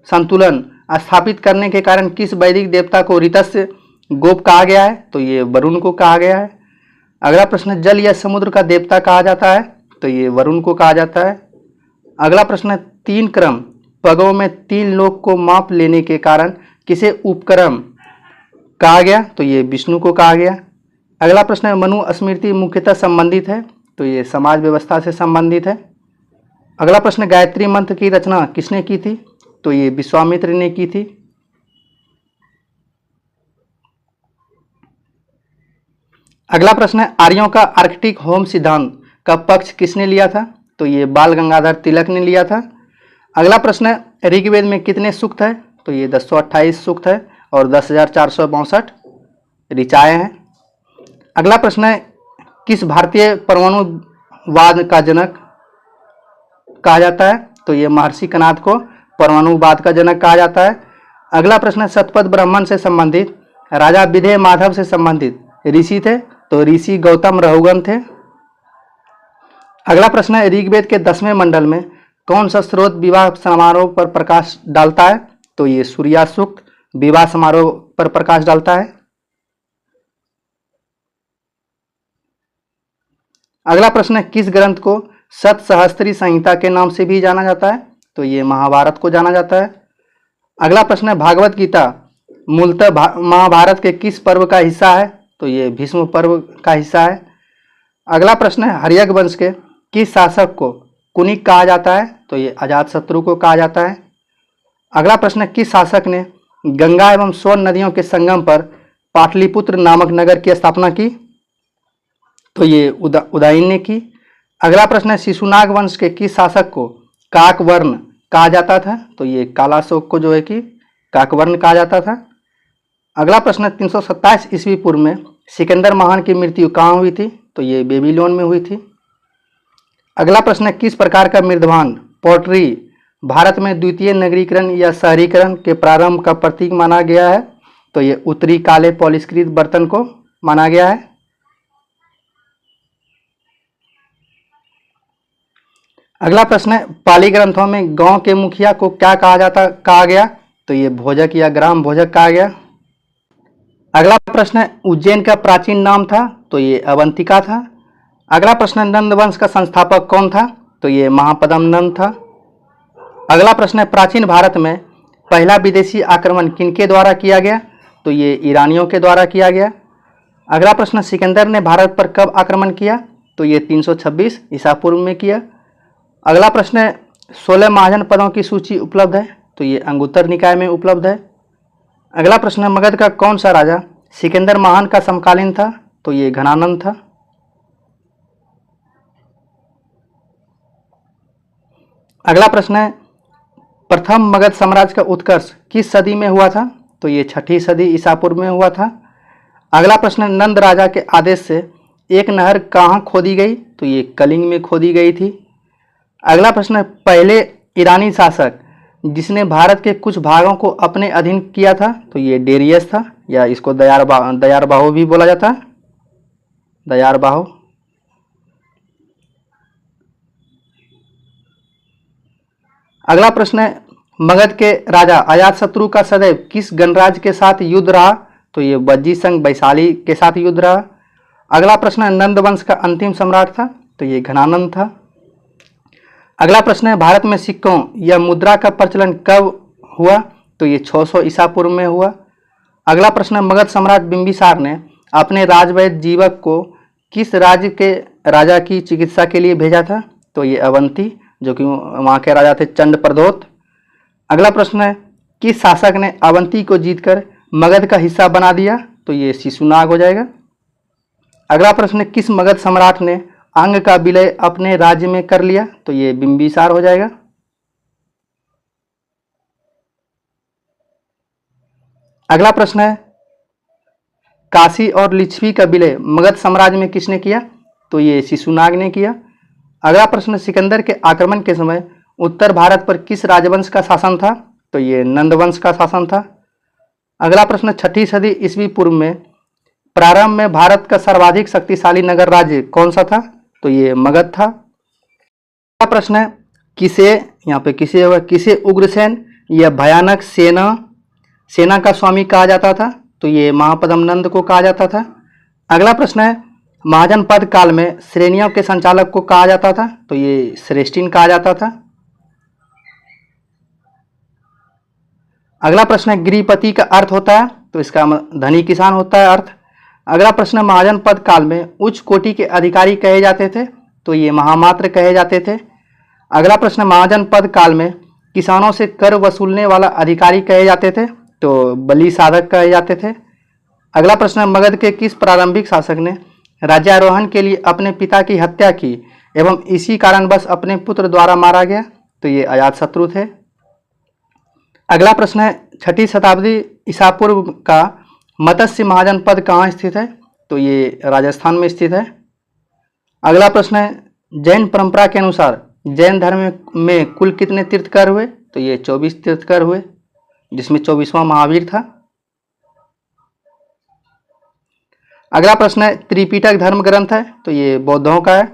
संतुलन स्थापित करने के कारण किस वैदिक देवता को ऋतस्य गोप कहा गया है, तो ये वरुण को कहा गया है। अगला प्रश्न जल या समुद्र का देवता कहा जाता है, तो ये वरुण को कहा जाता है। अगला प्रश्न है 3 क्रम पगों में 3 लोक को माप लेने के कारण किसे उपक्रम कहा गया, तो ये विष्णु को कहा गया। अगला प्रश्न है मनु स्मृति मुख्यतः संबंधित है, तो ये समाज व्यवस्था से संबंधित है। अगला प्रश्न गायत्री मंत्र की रचना किसने की थी, तो ये विश्वामित्र ने की थी। अगला प्रश्न है आर्यों का आर्कटिक होम सिद्धांत का पक्ष किसने लिया था, तो ये बाल गंगाधर तिलक ने लिया था। अगला प्रश्न है ऋग्वेद में कितने सूक्त है, तो ये 228 सूक्त है और 10,462 ऋचाएँ हैं। अगला प्रश्न है किस भारतीय परमाणुवाद का जनक कहा जाता है, तो ये महर्षि कणाद को परमाणुवाद का जनक कहा जाता है। अगला प्रश्न है शतपथ ब्राह्मण से संबंधित राजा विधेय माधव से संबंधित ऋषि थे, तो ऋषि गौतम रहुगण थे। अगला प्रश्न है ऋग्वेद के 10वें मंडल में कौन सा स्रोत विवाह समारोह पर प्रकाश डालता है, तो ये सूर्या सूक्त विवाह समारोह पर प्रकाश डालता है। अगला प्रश्न है किस ग्रंथ को सतसहस्त्री संहिता के नाम से भी जाना जाता है, तो ये महाभारत को जाना जाता है। अगला प्रश्न है भागवत गीता मूलतः महाभारत के किस पर्व का हिस्सा है, तो ये भीष्म पर्व का हिस्सा है। अगला प्रश्न है हर्यक वंश के किस शासक को कुनिक कहा जाता है? तो ये अजातशत्रु को कहा जाता है। अगला प्रश्न है, किस शासक ने गंगा एवं सोन नदियों के संगम पर पाटलिपुत्र नामक नगर की स्थापना की? तो ये उदयन ने की। अगला प्रश्न है, शिशुनाग वंश के किस शासक को काकवर्ण कहा जाता था? तो ये कालाशोक को जो है कि काकवर्ण कहा जाता था। अगला प्रश्न है, 327 ईस्वी पूर्व में सिकंदर महान की मृत्यु कहाँ हुई थी? तो ये बेबीलोन में हुई थी। अगला प्रश्न है, किस प्रकार का मृदभान पोट्री भारत में द्वितीय नगरीकरण या शहरीकरण के प्रारंभ का प्रतीक माना गया है? तो ये उत्तरी काले पॉलिशकृत बर्तन को माना गया है। अगला प्रश्न है, पाली ग्रंथों में गांव के मुखिया को क्या कहा गया? तो ये भोजक या ग्राम भोजक कहा गया। अगला प्रश्न है, उज्जैन का प्राचीन नाम था? तो ये अवंतिका था। अगला प्रश्न है, नंद वंश का संस्थापक कौन था? तो ये महापद्म नंद था। अगला प्रश्न है, प्राचीन भारत में पहला विदेशी आक्रमण किनके द्वारा किया गया? तो ये ईरानियों के द्वारा किया गया। अगला प्रश्न, सिकंदर ने भारत पर कब आक्रमण किया? तो ये 326 ईसा पूर्व में किया। अगला प्रश्न है, 16 महाजन पदों की सूची उपलब्ध है? तो ये अंगुत्तर निकाय में उपलब्ध है। अगला प्रश्न है, मगध का कौन सा राजा सिकंदर महान का समकालीन था? तो ये घनानंद था। अगला प्रश्न है, प्रथम मगध साम्राज्य का उत्कर्ष किस सदी में हुआ था? तो ये 6ठी सदी ईसा पूर्व में हुआ था। अगला प्रश्न है, नंद राजा के आदेश से एक नहर कहाँ खोदी गई? तो ये कलिंग में खोदी गई थी। अगला प्रश्न है, पहले ईरानी शासक जिसने भारत के कुछ भागों को अपने अधीन किया था? तो ये डेरियस था, या इसको दयारबाहु भी बोला जाता है, दयारबाहु। अगला प्रश्न है, मगध के राजा अजातशत्रु का सदैव किस गणराज्य के साथ युद्ध रहा? तो ये वज्जी संघ वैशाली के साथ युद्ध रहा। अगला प्रश्न है, नंद वंश का अंतिम सम्राट था? तो ये घनानंद था। अगला प्रश्न है, भारत में सिक्कों या मुद्रा का प्रचलन कब हुआ? तो ये 600 ईसा पूर्व में हुआ। अगला प्रश्न है, मगध सम्राट बिंबिसार ने अपने राजवैद्य जीवक को किस राज्य के राजा की चिकित्सा के लिए भेजा था? तो ये अवंती, जो कि वहाँ के राजा थे चंड प्रदोत। अगला प्रश्न है, किस शासक ने अवंती को जीतकर मगध का हिस्सा बना दिया? तो ये शिशुनाग हो जाएगा। अगला प्रश्न है, किस मगध सम्राट ने अंग का विलय अपने राज्य में कर लिया? तो ये बिंबिसार हो जाएगा। अगला प्रश्न है, काशी और लिच्छवी का विलय मगध साम्राज्य में किसने किया? तो ये शिशुनाग ने किया। अगला प्रश्न, सिकंदर के आक्रमण के समय उत्तर भारत पर किस राजवंश का शासन था? तो ये नंद वंश का शासन था। अगला प्रश्न, 6ठी सदी ईस्वी पूर्व में प्रारंभ में भारत का सर्वाधिक शक्तिशाली नगर राज्य कौन सा था? तो ये मगध था। अगला प्रश्न है, किसे उग्रसेन या भयानक सेना का स्वामी कहा जाता था? तो ये महापद्म नंद को कहा जाता था। अगला प्रश्न है, महाजन पद काल में श्रेणियों के संचालक को कहा जाता था? तो ये श्रेष्ठिन कहा जाता था। अगला प्रश्न है, गृहपति का अर्थ होता है? तो इसका धनी किसान होता है अर्थ। अगला प्रश्न है, महाजन पद काल में उच्च कोटि के अधिकारी कहे जाते थे? तो ये महामात्र कहे जाते थे। अगला प्रश्न है, महाजन पद काल में किसानों से कर वसूलने वाला अधिकारी कहे जाते थे? तो बलि साधक कहे जाते थे। अगला प्रश्न है, मगध के किस प्रारंभिक शासक ने राज्यारोहण के लिए अपने पिता की हत्या की एवं इसी कारणवश अपने पुत्र द्वारा मारा गया? तो ये अजातशत्रु थे। अगला प्रश्न है, 6ठी शताब्दी ईसा पूर्व का मत्स्य महाजन पद कहाँ स्थित है? तो ये राजस्थान में स्थित है। अगला प्रश्न है, जैन परंपरा के अनुसार जैन धर्म में कुल कितने तीर्थकर हुए? तो ये 24 तीर्थकर हुए, जिसमें 24वां महावीर था। अगला प्रश्न है, त्रिपिटक धर्म ग्रंथ है? तो ये बौद्धों का है।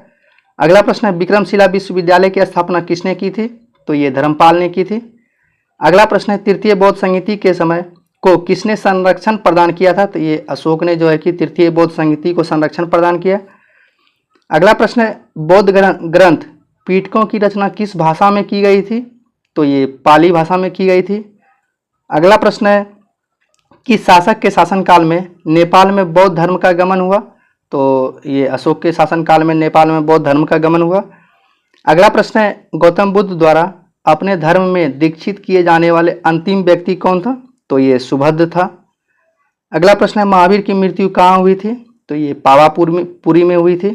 अगला प्रश्न है, विक्रमशिला विश्वविद्यालय की स्थापना किसने की थी? तो ये धर्मपाल ने की थी। अगला प्रश्न है, तृतीय बौद्ध संहिता के समय को किसने संरक्षण प्रदान किया था? तो ये अशोक ने जो है कि तृतीय बौद्ध संहिता को संरक्षण प्रदान किया। अगला प्रश्न है, बौद्ध ग्रंथ पीठकों की रचना किस भाषा में की गई थी? तो ये पाली भाषा में की गई थी। अगला प्रश्न है, किस शासक के शासनकाल में नेपाल में बौद्ध धर्म का गमन हुआ? तो ये अशोक के शासनकाल में नेपाल में बौद्ध धर्म का गमन हुआ। अगला प्रश्न है गौतम बुद्ध द्वारा अपने धर्म में दीक्षित किए जाने वाले अंतिम व्यक्ति कौन था? तो ये सुभद्र था। अगला प्रश्न है महावीर की मृत्यु कहाँ हुई थी? तो ये पुरी में हुई थी।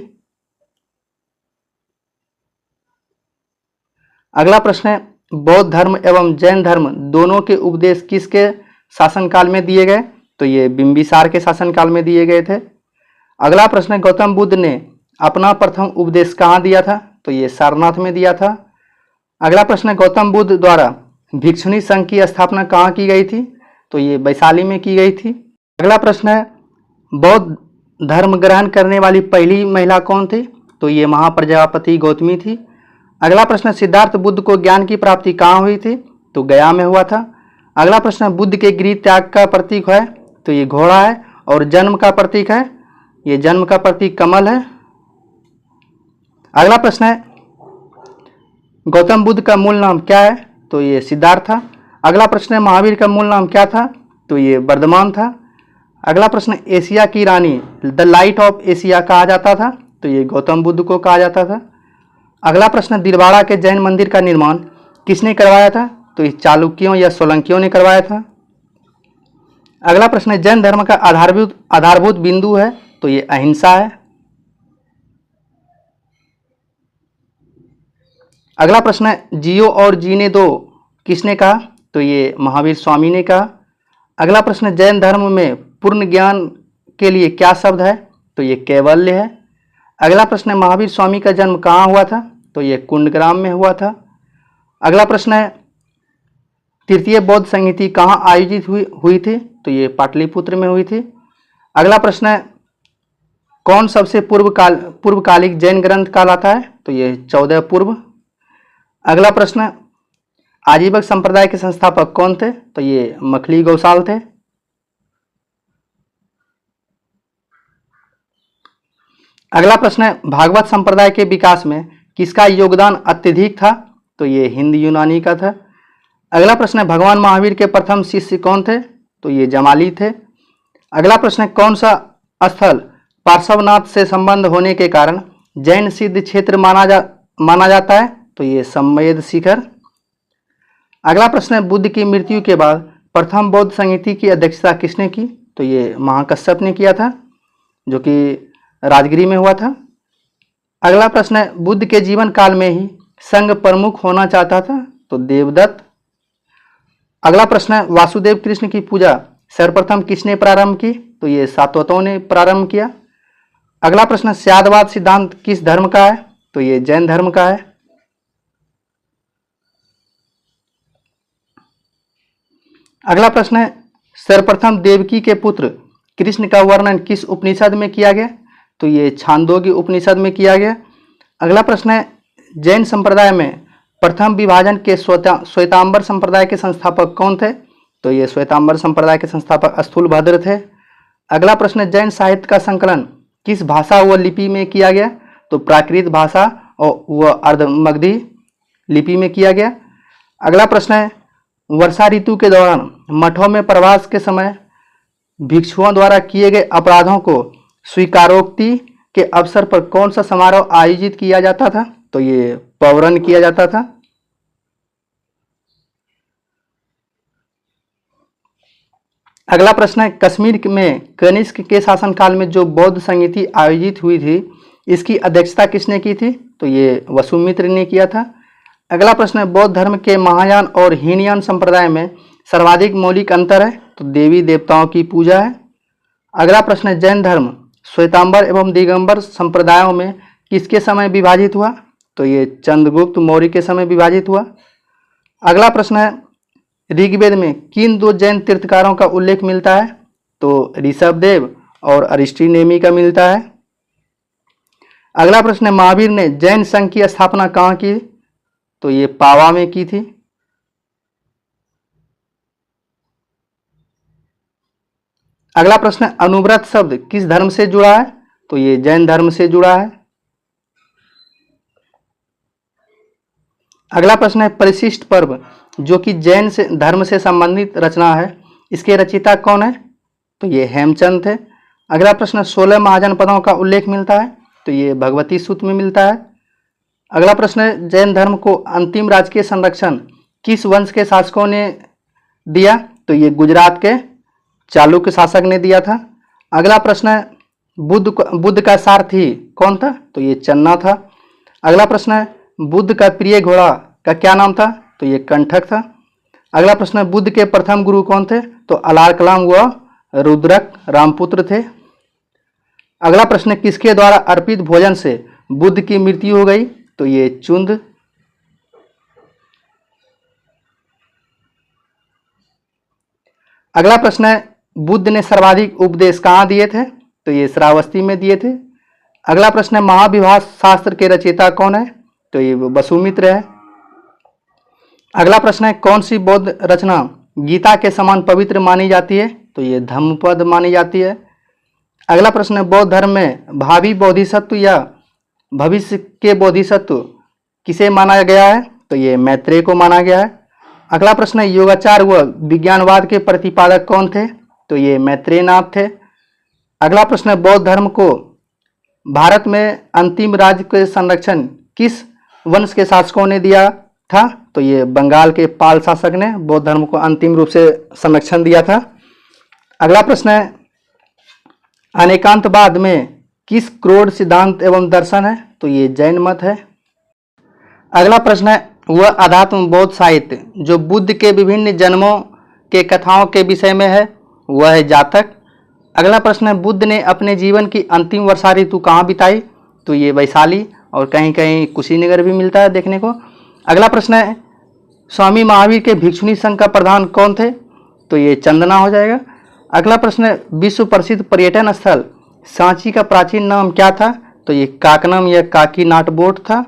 अगला प्रश्न है बौद्ध धर्म एवं जैन धर्म दोनों के उपदेश किसके शासनकाल में दिए गए? तो ये बिंबिसार के शासनकाल में दिए गए थे। अगला प्रश्न है गौतम बुद्ध ने अपना प्रथम उपदेश कहाँ दिया था? तो ये सारनाथ में दिया था। अगला प्रश्न है गौतम बुद्ध द्वारा भिक्षुणी संघ की स्थापना कहाँ की गई थी? तो ये वैशाली में की गई थी। अगला प्रश्न है बौद्ध धर्म ग्रहण करने वाली पहली महिला कौन थी? तो ये महाप्रजापति गौतमी थी। अगला प्रश्न है सिद्धार्थ बुद्ध को ज्ञान की प्राप्ति कहाँ हुई थी? तो गया में हुआ था। अगला प्रश्न है बुद्ध के गृह त्याग का प्रतीक है? तो ये घोड़ा है। और जन्म का प्रतीक है? ये जन्म का प्रतीक कमल है। अगला प्रश्न है गौतम बुद्ध का मूल नाम क्या है? तो ये सिद्धार्थ था। अगला प्रश्न है महावीर का मूल नाम क्या था? तो ये वर्धमान था। अगला प्रश्न एशिया की रानी द लाइट ऑफ एशिया कहा जाता था? तो ये गौतम बुद्ध को कहा जाता था। अगला प्रश्न दिलवाड़ा के जैन मंदिर का निर्माण किसने करवाया था? तो ये चालुक्यों या सोलंकियों ने करवाया था। अगला प्रश्न जैन धर्म का आधारभूत बिंदु है? तो ये अहिंसा है। अगला प्रश्न है जियो और जीने दो किसने कहा? तो ये महावीर स्वामी ने कहा। अगला प्रश्न जैन धर्म में पूर्ण ज्ञान के लिए क्या शब्द है? तो ये कैवल्य है। अगला प्रश्न है महावीर स्वामी का जन्म कहाँ हुआ था? तो ये कुंडग्राम में हुआ था। अगला प्रश्न है तृतीय बौद्ध संहिता कहाँ आयोजित हुई थी? तो ये पाटलिपुत्र में हुई थी। अगला प्रश्न है कौन सबसे पूर्वकालिक जैन ग्रंथ कहलाता है? तो ये 14 पूर्व। अगला प्रश्न आजीवक संप्रदाय के संस्थापक कौन थे? तो ये मखली गौसाल थे। अगला प्रश्न है भागवत संप्रदाय के विकास में किसका योगदान अत्यधिक था? तो ये हिंद यूनानी का था। अगला प्रश्न है भगवान महावीर के प्रथम शिष्य कौन थे? तो ये जमाली थे। अगला प्रश्न है कौन सा स्थल पार्श्वनाथ से संबंध होने के कारण जैन सिद्ध क्षेत्र माना जाता है? तो ये सम्मेद शिखर। अगला प्रश्न है बुद्ध की मृत्यु के बाद प्रथम बौद्ध संहिता की अध्यक्षता किसने की? तो ये महाकश्यप ने किया था, जो कि राजगिरी में हुआ था। अगला प्रश्न है बुद्ध के जीवन काल में ही संघ प्रमुख होना चाहता था? तो देवदत्त। अगला प्रश्न है वासुदेव कृष्ण की पूजा सर्वप्रथम किसने प्रारंभ की? तो ये सातवतों ने प्रारंभ किया। अगला प्रश्न स्यादवाद सिद्धांत किस धर्म का है? तो ये जैन धर्म का है। अगला प्रश्न है सर्वप्रथम देवकी के पुत्र कृष्ण का वर्णन किस उपनिषद में किया गया? तो ये छांदोग्य उपनिषद में किया गया। अगला प्रश्न है जैन संप्रदाय में प्रथम विभाजन के श्वेतांबर संप्रदाय के संस्थापक कौन थे? तो ये श्वेतांबर संप्रदाय के संस्थापक स्थूलभद्र थे। अगला प्रश्न जैन साहित्य का संकलन किस भाषा व लिपि में किया गया? तो प्राकृत भाषा और अर्धमगधी लिपि में किया गया। अगला प्रश्न है वर्षा ऋतु के दौरान मठों में प्रवास के समय भिक्षुओं द्वारा किए गए अपराधों को स्वीकारोक्ति के अवसर पर कौन सा समारोह आयोजित किया जाता था? तो ये पौरन किया जाता था। अगला प्रश्न है कश्मीर में कनिष्क के शासनकाल में जो बौद्ध संहिता आयोजित हुई थी इसकी अध्यक्षता किसने की थी? तो ये वसुमित्र ने किया था। अगला प्रश्न है बौद्ध धर्म के महायान और हीनयान संप्रदाय में सर्वाधिक मौलिक अंतर है? तो देवी देवताओं की पूजा है। अगला प्रश्न है जैन धर्म श्वेतांबर एवं दिगंबर संप्रदायों में किसके समय विभाजित हुआ? तो ये चंद्रगुप्त मौर्य के समय विभाजित हुआ। अगला प्रश्न है ऋग्वेद में किन दो जैन तीर्थकारों का उल्लेख मिलता है? तो ऋषभदेव और अरिष्टनेमी का मिलता है। अगला प्रश्न है महावीर ने जैन संघ की स्थापना कहाँ की? तो ये पावा में की थी। अगला प्रश्न है अनुव्रत शब्द किस धर्म से जुड़ा है? तो ये जैन धर्म से जुड़ा है। अगला प्रश्न है परिशिष्ट पर्व जो कि जैन से धर्म से संबंधित रचना है, इसके रचयिता कौन है? तो ये हेमचंद थे। अगला प्रश्न 16 महाजनपदों का उल्लेख मिलता है? तो ये भगवती सूत्र में मिलता है। अगला प्रश्न है, जैन धर्म को अंतिम राजकीय संरक्षण किस वंश के शासकों ने दिया? तो ये गुजरात के चालुक्य शासक ने दिया था। अगला प्रश्न है, बुद्ध का सारथी कौन था? तो ये चन्ना था। अगला प्रश्न है, बुद्ध का प्रिय घोड़ा का क्या नाम था? तो ये कंठक था। अगला प्रश्न है, बुद्ध के प्रथम गुरु कौन थे? तो अलार कलाम व रुद्रक रामपुत्र थे। अगला प्रश्न है, किसके द्वारा अर्पित भोजन से बुद्ध की मृत्यु हो गई? तो ये चुंद। अगला प्रश्न है, बुद्ध ने सर्वाधिक उपदेश कहाँ दिए थे? तो ये श्रावस्ती में दिए थे। अगला प्रश्न है, महाविभाष शास्त्र के रचयिता कौन है? तो ये वसुमित्र है। अगला प्रश्न है, कौन सी बौद्ध रचना गीता के समान पवित्र मानी जाती है? तो ये धम्मपद मानी जाती है। अगला प्रश्न है, बौद्ध धर्म में भावी बोधिसत्व या भविष्य के बोधिसत्व किसे माना गया है? तो ये मैत्रेय को माना गया है। अगला प्रश्न है, योगाचार व विज्ञानवाद के प्रतिपादक कौन थे? तो ये मैत्रेयनाथ थे। अगला प्रश्न है, बौद्ध धर्म को भारत में अंतिम राज्य के संरक्षण किस वंश के शासकों ने दिया था? तो ये बंगाल के पाल शासक ने बौद्ध धर्म को अंतिम रूप से संरक्षण दिया था। अगला प्रश्न है, अनेकांतवाद में किस क्रोध सिद्धांत एवं दर्शन है? तो ये जैन मत है। अगला प्रश्न है, वह अध्यात्म बौद्ध साहित्य जो बुद्ध के विभिन्न जन्मों के कथाओं के विषय में है वह है जातक। अगला प्रश्न है, बुद्ध ने अपने जीवन की अंतिम वर्षा ऋतु कहाँ बिताई? तो ये वैशाली और कहीं कहीं कुशीनगर भी मिलता है देखने को। अगला प्रश्न है, स्वामी महावीर के भिक्षुणी संघ का प्रधान कौन थे? तो ये चंदना हो जाएगा। अगला प्रश्न है, विश्व प्रसिद्ध पर्यटन स्थल सांची का प्राचीन नाम क्या था? तो ये काकनम या काकीनाट बोट था।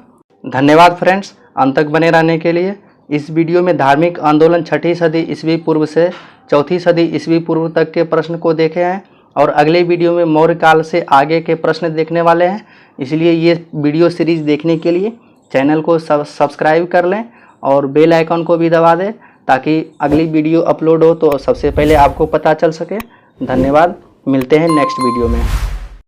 धन्यवाद फ्रेंड्स, अंत तक बने रहने के लिए। इस वीडियो में धार्मिक आंदोलन 6ठी सदी ईस्वी पूर्व से 4थी सदी ईस्वी पूर्व तक के प्रश्न को देखे हैं और अगले वीडियो में मौर्य काल से आगे के प्रश्न देखने वाले हैं। इसलिए ये वीडियो सीरीज देखने के लिए चैनल को सब्सक्राइब कर लें और बेल आइकन को भी दबा दें ताकि अगली वीडियो अपलोड हो तो सबसे पहले आपको पता चल सके। धन्यवाद, मिलते हैं नेक्स्ट वीडियो में।